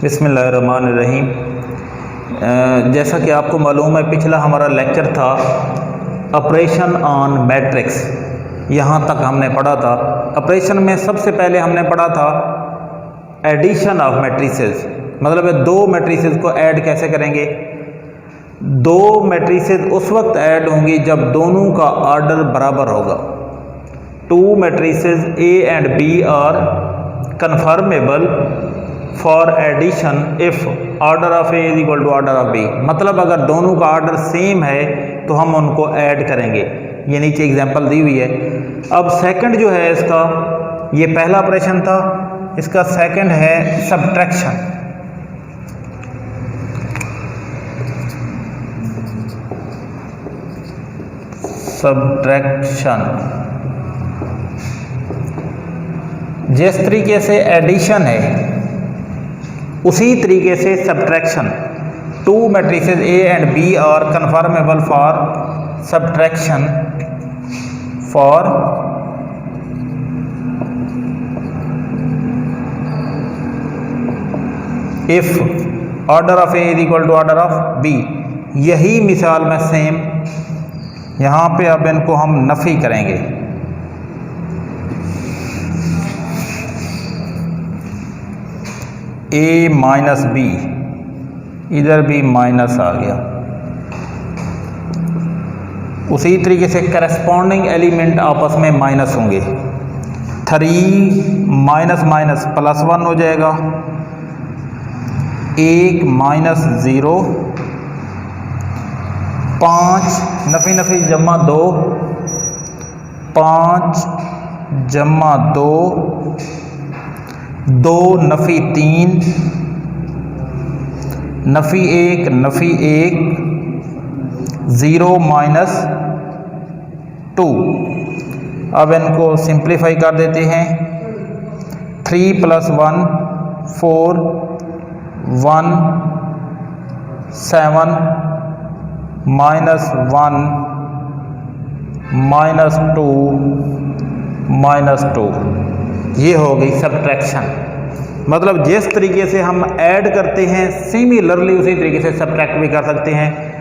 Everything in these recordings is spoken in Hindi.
बिस्मिल्लाहिर्रहमानिर्रहीम। जैसा कि आपको मालूम है, पिछला हमारा लेक्चर था ऑपरेशन ऑन मैट्रिक्स। यहाँ तक हमने पढ़ा था। ऑपरेशन में सबसे पहले हमने पढ़ा था एडिशन ऑफ मैट्रिसेस, मतलब दो मैट्रिसेस को ऐड कैसे करेंगे। दो मैट्रिसेस उस वक्त ऐड होंगी जब दोनों का ऑर्डर बराबर होगा। Two matrices A and B are conformable for addition if order of A is equal to order of B. मतलब अगर दोनों का ऑर्डर सेम है तो हम उनको ऐड करेंगे। ये नीचे एग्जांपल दी हुई है। अब सेकंड जो है इसका, ये पहला ऑपरेशन था, इसका सेकंड है सब्ट्रैक्शन। सब्ट्रैक्शन जिस तरीके से एडिशन है उसी तरीके से subtraction. Two matrices A and B are conformable for subtraction for if order of A is equal to order of B. यही मिसाल में सेम यहाँ पे अब इनको हम नफी करेंगे। ए माइनस बी, इधर भी माइनस आ गया। उसी तरीके से करस्पॉन्डिंग एलिमेंट आपस में माइनस होंगे। 3 माइनस माइनस प्लस 1 हो जाएगा। 1 माइनस 0, 5 नफी नफी जमा 2, 5 जमा 2, 2 नफी 3, नफी 1 नफी 1, 0 माइनस 2। अब इनको सिंप्लीफाई कर देते हैं। 3 प्लस 1 4, 1 7 माइनस 1 माइनस 2 माइनस 2। ये हो गई सब्ट्रैक्शन। मतलब जिस तरीके से हम ऐड करते हैं सिमिलरली उसी तरीके से सब्ट्रैक्ट भी कर सकते हैं।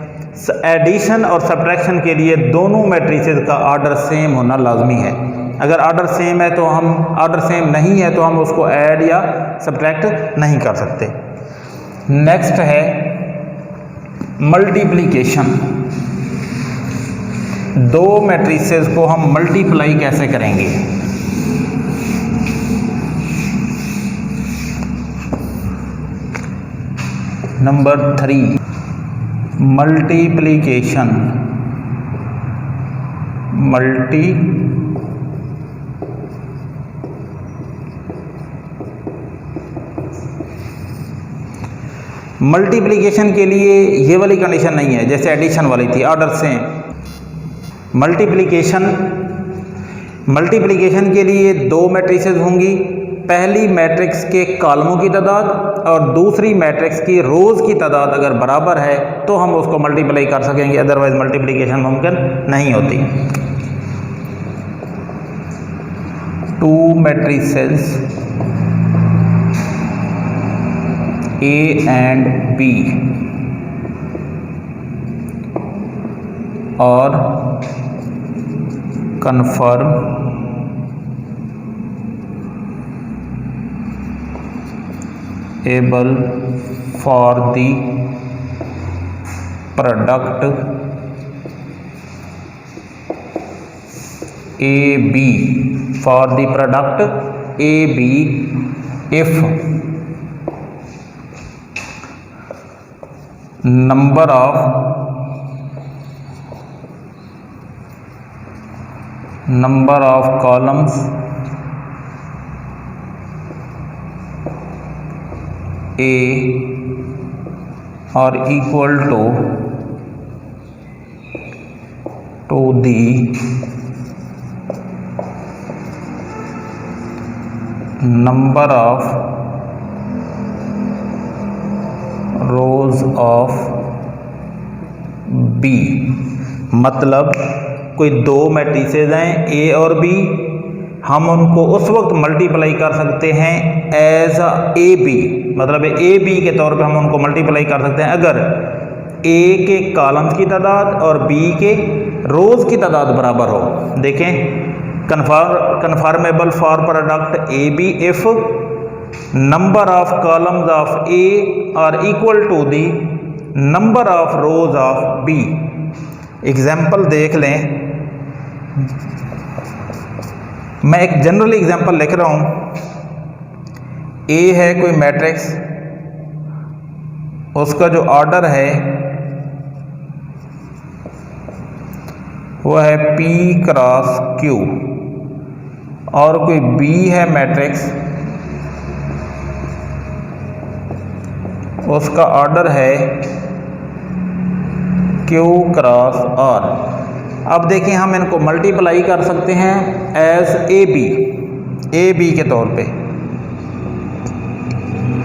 एडिशन और सब्ट्रैक्शन के लिए दोनों मैट्रिसेस का ऑर्डर सेम होना लाजमी है। अगर ऑर्डर सेम है तो हम, ऑर्डर सेम नहीं है तो हम उसको ऐड या सब्ट्रैक्ट नहीं कर सकते। नेक्स्ट है मल्टीप्लिकेशन। दो मैट्रिसेस को हम मल्टीप्लाई कैसे करेंगे। Number 3 multiplication. मल्टीप्लिकेशन के लिए ये वाली कंडीशन नहीं है जैसे एडिशन वाली थी, ऑर्डर सेम। मल्टीप्लिकेशन के लिए दो मैट्रिसेस होंगी। पहली मैट्रिक्स के कॉलमों की तादाद और दूसरी मैट्रिक्स की रोज़ की तादाद अगर बराबर है तो हम उसको मल्टीप्लाई कर सकेंगे, अदरवाइज मल्टीप्लिकेशन मुमकिन नहीं होती। 2 मैट्रिसेस ए एंड बी और conformable for the product A B, for the product A B if number of columns A are equal to the number of rows of B। मतलब कोई दो मैट्रिसेज हैं A और B, हम उनको उस वक्त मल्टीप्लाई कर सकते हैं एज ए बी, मतलब ए बी के तौर पे हम उनको मल्टीप्लाई कर सकते हैं अगर ए के कॉलम्स की तादाद और बी के रोज़ की तादाद बराबर हो। देखें, conformable for product A B if number of columns of A are equal to the number of rows of B. Example देख लें, मैं एक जनरल एग्जांपल लिख रहा हूँ। ए है कोई मैट्रिक्स, उसका जो ऑर्डर है वो है P क्रॉस Q, और कोई B है मैट्रिक्स, उसका ऑर्डर है Q क्रॉस R। अब देखिए, हम इनको मल्टीप्लाई कर सकते हैं एज ए बी के तौर पे।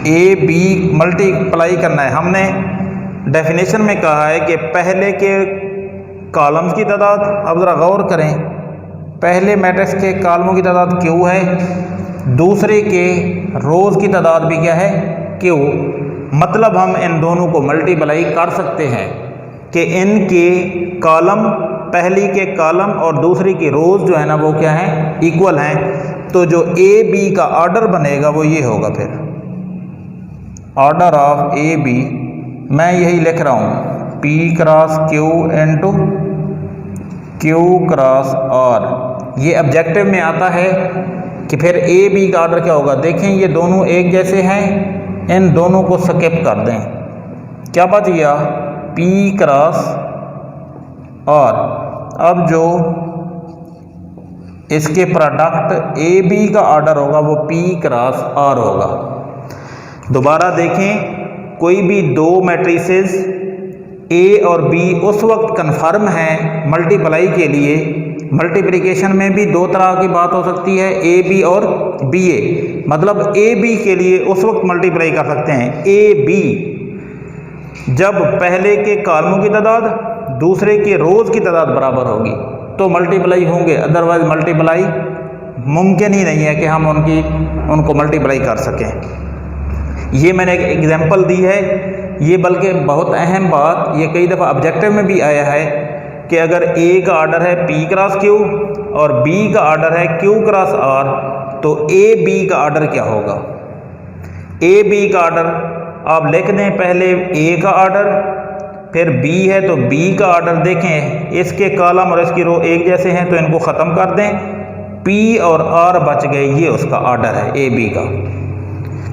ए बी मल्टीप्लाई करना है। हमने डेफिनेशन में कहा है कि पहले के कॉलम्स की तादाद, अब ज़रा गौर करें, पहले मैट्रिक्स के कॉलमों की तादाद Q है, दूसरे के रोज़ की तादाद भी क्या है, Q। मतलब हम इन दोनों को मल्टीप्लाई कर सकते हैं कि इनके कॉलम, पहली के कॉलम और दूसरी की रोज़ जो है ना वो क्या है, इक्वल हैं। तो जो ए बी का ऑर्डर बनेगा वो ये होगा। फिर ऑर्डर ऑफ ए बी मैं यही लिख रहा हूँ, P cross Q into Q cross R। ये ऑब्जेक्टिव में आता है कि फिर ए बी का ऑर्डर क्या होगा। देखें, ये दोनों एक जैसे हैं, इन दोनों को स्किप कर दें, क्या बच गया, P क्रॉस R। अब जो इसके प्रोडक्ट ए बी का ऑर्डर होगा वो P क्रॉस R होगा। दोबारा देखें, कोई भी दो मैट्रिसेस ए और बी उस वक्त कन्फर्म हैं मल्टीप्लाई के लिए। मल्टीप्लिकेशन में भी दो तरह की बात हो सकती है, ए बी और बी ए। मतलब ए बी के लिए उस वक्त मल्टीप्लाई कर सकते हैं ए बी जब पहले के कॉलमों की तादाद दूसरे के रोज़ की तादाद बराबर होगी तो मल्टीप्लाई होंगे, अदरवाइज मल्टीप्लाई मुमकिन ही नहीं है कि हम उनको मल्टीप्लाई कर सकें। ये मैंने एक एग्जांपल दी है, ये बल्कि बहुत अहम बात, ये कई दफ़ा ऑब्जेक्टिव में भी आया है कि अगर ए का ऑर्डर है P क्रॉस Q और B का ऑर्डर है Q क्रॉस R, तो ए बी का ऑर्डर क्या होगा। ए बी का ऑर्डर आप लिख दें, पहले ए का ऑर्डर, फिर B है तो B का ऑर्डर। देखें, इसके कॉलम और इसकी रो एक जैसे हैं तो इनको ख़त्म कर दें, P और R बच गए, ये उसका ऑर्डर है ए बी का।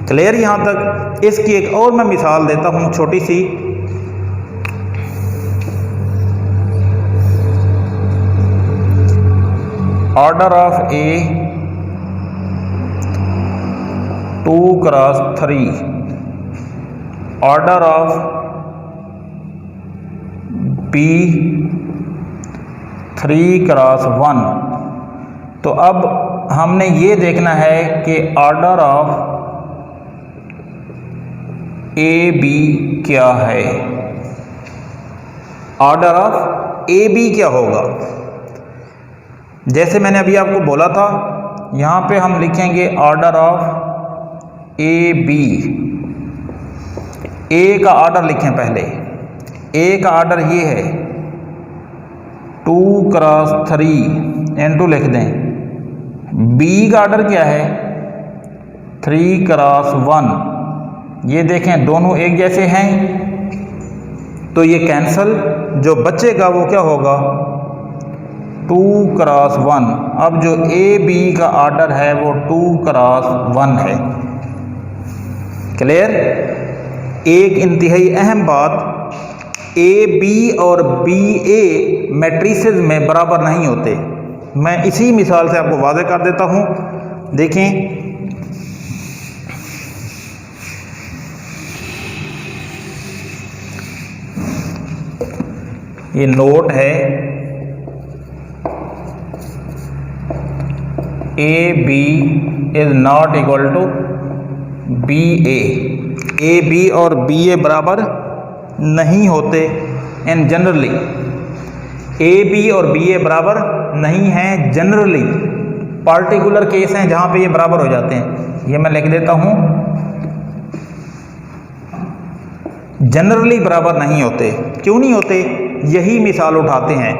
क्लियर यहाँ तक। इसकी एक और मैं मिसाल देता हूँ छोटी सी। Order of A 2 cross 3, order of B 3 cross 1। तो अब हमने ये देखना है कि ऑर्डर ऑफ ए बी क्या है, ऑर्डर ऑफ ए बी क्या होगा। जैसे मैंने अभी आपको बोला था, यहाँ पे हम लिखेंगे ऑर्डर ऑफ ए बी। ए का ऑर्डर लिखें पहले, ए का ऑर्डर ये है 2 क्रॉस 3 इंटू लिख दें। बी का ऑर्डर क्या है 3 क्रॉस 1। ये देखें, दोनों एक जैसे हैं तो ये कैंसल, जो बचेगा वो क्या होगा 2 क्रॉस 1। अब जो ए बी का ऑर्डर है वो 2 क्रॉस 1 है। क्लियर। एक इंतहाई अहम बात, ए बी और बी ए मैट्रिसेस में बराबर नहीं होते। मैं इसी मिसाल से आपको वाज़ेह कर देता हूँ। देखें, ये नोट है, A B is not equal to B A B और बी ए बराबर नहीं होते। इन जनरली ए बी और बी ए बराबर नहीं हैं जनरली। पार्टिकुलर केस हैं जहाँ पे ये बराबर हो जाते हैं। ये मैं लिख देता हूँ, जनरली बराबर नहीं होते। क्यों नहीं होते? यही मिसाल उठाते हैं।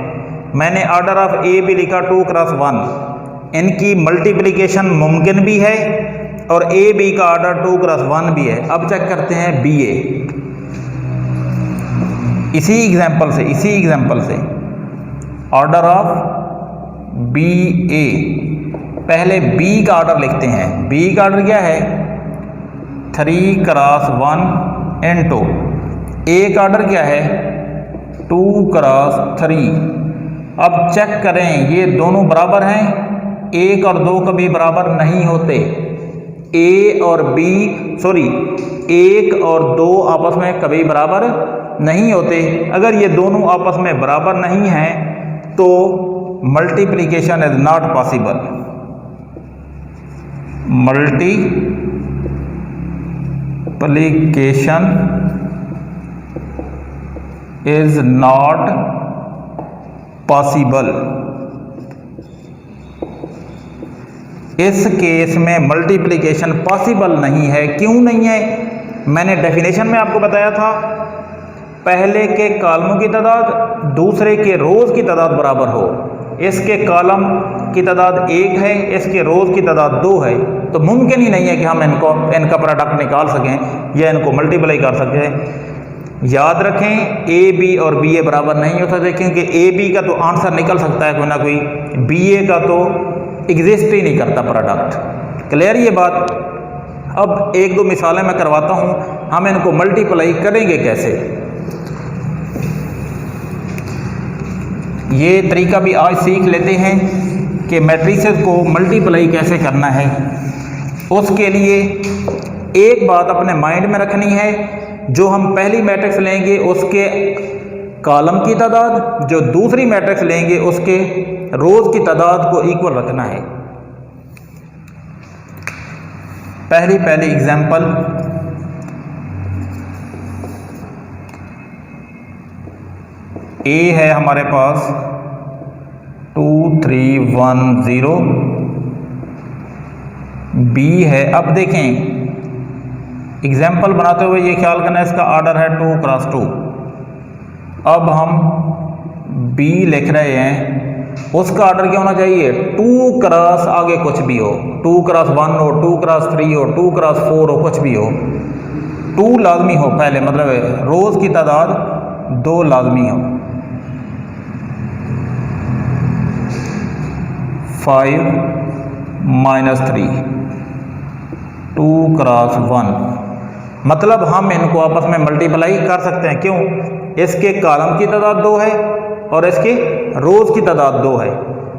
मैंने ऑर्डर ऑफ ए भी लिखा 2 क्रॉस 1, इनकी मल्टीप्लिकेशन मुमकिन भी है और ए बी का ऑर्डर 2 क्रॉस 1 भी है। अब चेक करते हैं बी ए। इसी एग्जाम्पल से ऑर्डर ऑफ बी ए, पहले बी का ऑर्डर लिखते हैं। बी का ऑर्डर क्या है? 3 क्रॉस 1 इंटू ए का ऑर्डर क्या है? 2 क्रॉस 3। अब चेक करें ये दोनों बराबर हैं? 1 और 2 कभी बराबर नहीं होते। ए और बी सॉरी 1 और 2 आपस में कभी बराबर नहीं होते। अगर ये दोनों आपस में बराबर नहीं हैं तो multiplication is not possible. Multiplication is not possible. इस केस में मल्टीप्लिकेशन पॉसिबल नहीं है। क्यों नहीं है? मैंने डेफिनेशन में आपको बताया था, पहले के कॉलमों की तादाद दूसरे के रोज़ की तादाद बराबर हो। इसके कॉलम की तादाद 1 है, इसके रोज़ की तादाद 2 है, तो मुमकिन ही नहीं है कि हम इनका प्रोडक्ट निकाल सकें या इनको मल्टीप्लाई कर सकें। याद रखें ए बी और बी ए बराबर नहीं हो सकते, क्योंकि ए बी का तो आंसर निकल सकता है कोई ना कोई, बी ए का तो एग्जिस्ट ही नहीं करता प्रोडक्ट। क्लियर ये बात? अब 1-2 मिसालें मैं करवाता हूँ, हम इनको मल्टीप्लाई करेंगे कैसे। ये तरीका भी आज सीख लेते हैं कि मैट्रिसेस को मल्टीप्लाई कैसे करना है। उसके लिए एक बात अपने माइंड में रखनी है, जो हम पहली मैट्रिक्स लेंगे उसके कॉलम की तादाद, जो दूसरी मैट्रिक्स लेंगे उसके रोज़ की तादाद को इक्वल रखना है। पहली एग्जांपल, ए है हमारे पास 2 3 1 0, बी है। अब देखें एग्जाम्पल बनाते हुए ये ख्याल करना, इसका ऑर्डर है 2 क्रॉस 2। अब हम बी लिख रहे हैं, उसका ऑर्डर क्या होना चाहिए? 2 क्रॉस आगे कुछ भी हो, 2 क्रॉस 1 हो, 2 क्रॉस 3 हो, 2 क्रॉस 4 हो, कुछ भी हो, 2 लाजमी हो पहले, मतलब रोज़ की तादाद 2 लाजमी हो। 5 - 3 2 क्रॉस 1, मतलब हम इनको आपस में मल्टीप्लाई कर सकते हैं। क्यों? इसके कॉलम की तादाद 2 है और इसके रोज़ की तादाद 2 है।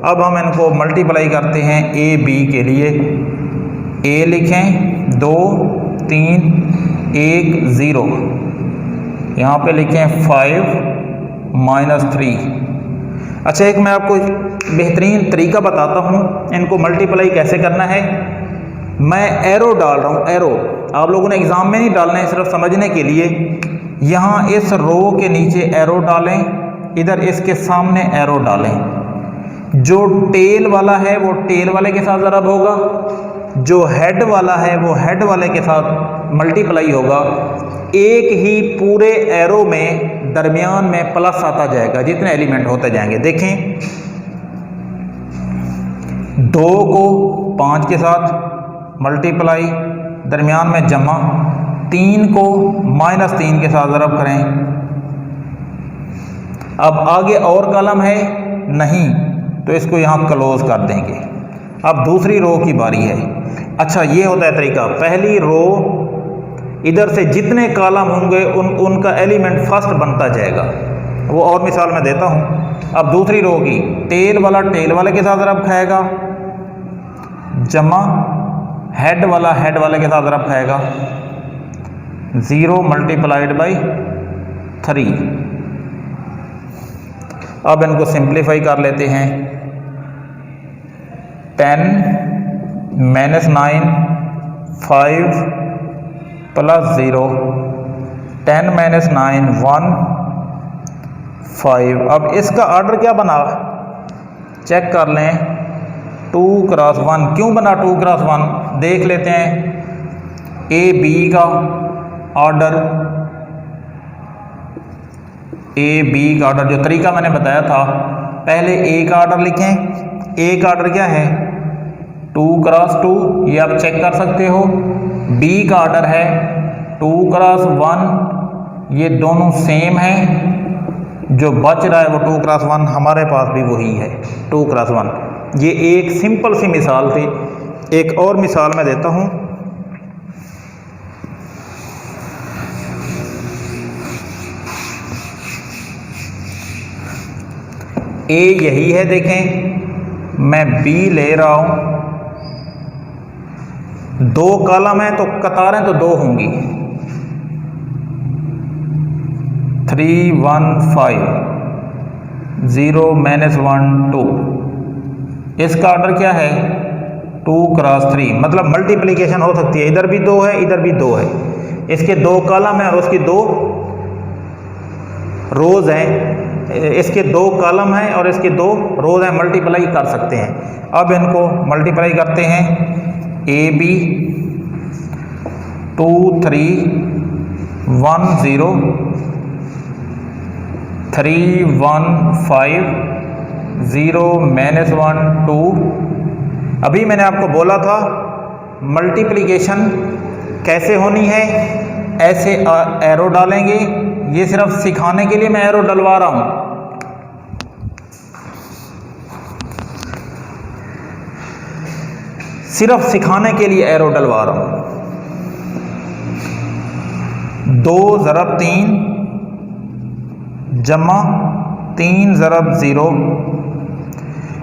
अब हम इनको मल्टीप्लाई करते हैं ए बी के लिए। ए लिखें 2 3 1 0, यहाँ पे लिखें 5 - 3। अच्छा, एक मैं आपको बेहतरीन तरीका बताता हूँ इनको मल्टीप्लाई कैसे करना है। मैं एरो डाल रहा हूँ, एरो आप लोगों ने एग्ज़ाम में नहीं डालना है, सिर्फ समझने के लिए। यहाँ इस रो के नीचे एरो डालें, इधर इसके सामने एरो डालें। जो टेल वाला है वो टेल वाले के साथ ज़रब होगा, जो हेड वाला है वो हेड वाले के साथ मल्टीप्लाई होगा। एक ही पूरे एरो में दरमियान में प्लस आता जाएगा जितने एलिमेंट होते जाएंगे। देखें 2 को 5 के साथ मल्टीप्लाई, दरमियान में जमा, 3 को -3 के साथ ज़रब करें। अब आगे और कॉलम है नहीं, तो इसको यहाँ क्लोज कर देंगे। अब दूसरी रो की बारी है। अच्छा, ये होता है तरीका, पहली रो इधर से जितने कॉलम होंगे उनका एलिमेंट फर्स्ट बनता जाएगा। वो और मिसाल मैं देता हूँ। अब दूसरी रो की टेल वाला टेल वाले के साथ ज़रब खाएगा, जमा हेड वाला हेड वाले के साथ ज़रब खाएगा, 0 × 3। अब इनको सिंप्लीफाई कर लेते हैं। 10 - 9 5 + 0, 10 - 9 1 5। अब इसका ऑर्डर क्या बना चेक कर लें। 2x1 क्यों बना 2x1 देख लेते हैं। ए बी का ऑर्डर, ए बी का ऑर्डर जो तरीका मैंने बताया था, पहले ए का ऑर्डर लिखें। ए का ऑर्डर क्या है 2x2, ये आप चेक कर सकते हो। बी का ऑर्डर है 2x1, ये दोनों सेम हैं। जो बच रहा है वो 2x1, हमारे पास भी वही है 2x1। ये एक सिंपल सी मिसाल थी। एक और मिसाल मैं देता हूँ। ए यही है, देखें मैं बी ले रहा हूँ, 2 कॉलम है तो कतारें तो 2 होंगी। 3 1 5 0 -1 2। इसका ऑर्डर क्या है 2x3, मतलब मल्टीप्लिकेशन हो सकती है, इधर भी 2 है इधर भी 2 है। इसके 2 कॉलम है और उसकी 2 रोज हैं। इसके 2 कॉलम हैं और इसके 2 रोज हैं, मल्टीप्लाई कर सकते हैं। अब इनको मल्टीप्लाई करते हैं। A B 2 3 1 0 3 1 5 0 -1 2। अभी मैंने आपको बोला था मल्टीप्लिकेशन कैसे होनी है, ऐसे एरो डालेंगे। ये सिर्फ सिखाने के लिए मैं एरो डलवा रहा हूं। सिर्फ सिखाने के लिए एरो डलवा रहा हूं। 2 ज़रब 3 जमा 3 ज़रब 0।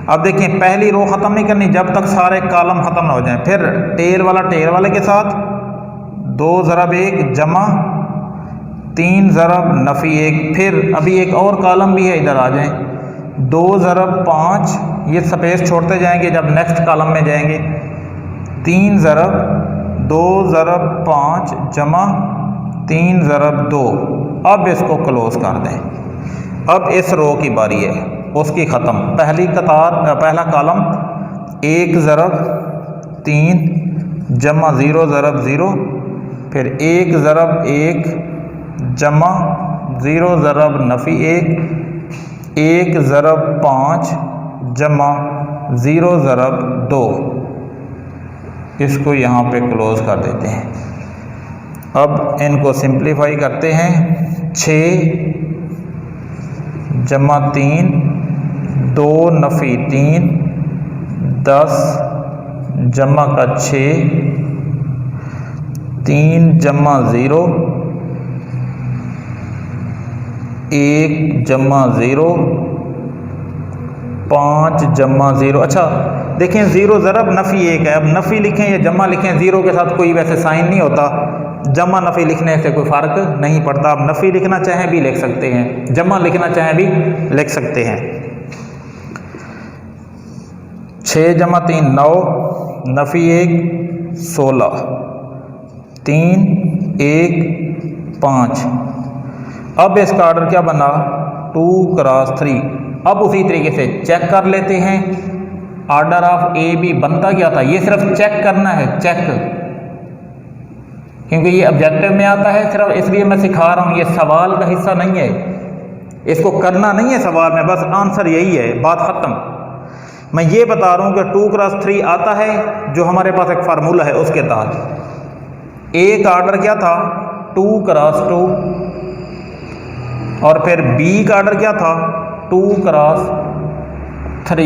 अब देखिए पहली रो ख़त्म नहीं करनी जब तक सारे कॉलम ख़त्म ना हो जाएं। फिर टेल वाले के साथ 2 ज़रब 1 जमा 3 ज़रब नफ़ी 1। फिर अभी एक और कॉलम भी है, इधर आ जाएं। 2 ज़रब 5, ये स्पेस छोड़ते जाएंगे जब नेक्स्ट कॉलम में जाएंगे। 3 ज़रब 2 ज़रब 5 जमा 3 ज़रब 2। अब इसको क्लोज कर दें। अब इस रो की बारी है, उसकी ख़त्म। पहली कतार पहला कॉलम 1 ज़रब 3 जमा 0 ज़रब 0। फिर 1 ज़रब 1 जमा 0 ज़रब नफ़ी 1। 1 ज़रब 5 जमा 0 ज़रब 2। इसको यहाँ पे क्लोज कर देते हैं। अब इनको सिंप्लीफाई करते हैं। 6 जमा 3 2 नफ़ी 3 10 जमा का 6 3 जमा 0 1 जमा 0 5 जमा 0। अच्छा देखें 0 ज़रब नफ़ी 1 है। अब नफ़ी लिखें या जमा लिखें, 0 के साथ कोई वैसे साइन नहीं होता। जमा नफ़ी लिखने से कोई फ़र्क नहीं पड़ता। आप नफ़ी लिखना चाहें भी लिख सकते हैं, जमा लिखना चाहें भी लिख सकते हैं। 6 जमा 3 9 नफ़ी 1 16 3 1 5। अब इसका ऑर्डर क्या बना 2x3। अब उसी तरीके से चेक कर लेते हैं। ऑर्डर ऑफ ए बी बनता क्या था, ये सिर्फ चेक करना है, चेक, क्योंकि ये ऑब्जेक्टिव में आता है सिर्फ इसलिए मैं सिखा रहा हूँ। ये सवाल का हिस्सा नहीं है, इसको करना नहीं है सवाल में, बस आंसर यही है, बात ख़त्म। मैं ये बता रहा हूँ कि 2x3 आता है, जो हमारे पास एक फार्मूला है उसके तहत। ए का ऑर्डर क्या था 2x2 और फिर बी का ऑर्डर क्या था 2x3।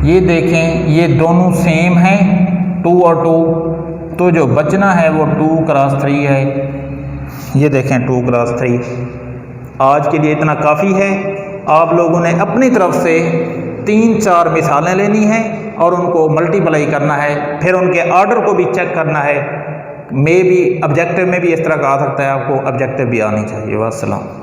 ये देखें ये दोनों सेम हैं 2 और 2, तो जो बचना है वो 2x3 है। ये देखें 2x3। आज के लिए इतना काफ़ी है। आप लोगों ने अपनी तरफ से 3-4 मिसालें लेनी हैं और उनको मल्टीप्लाई करना है, फिर उनके ऑर्डर को भी चेक करना है। मे भी ऑब्जेक्टिव में भी इस तरह का आ सकता है, आपको ऑब्जेक्टिव भी आनी चाहिए। वस्सलाम।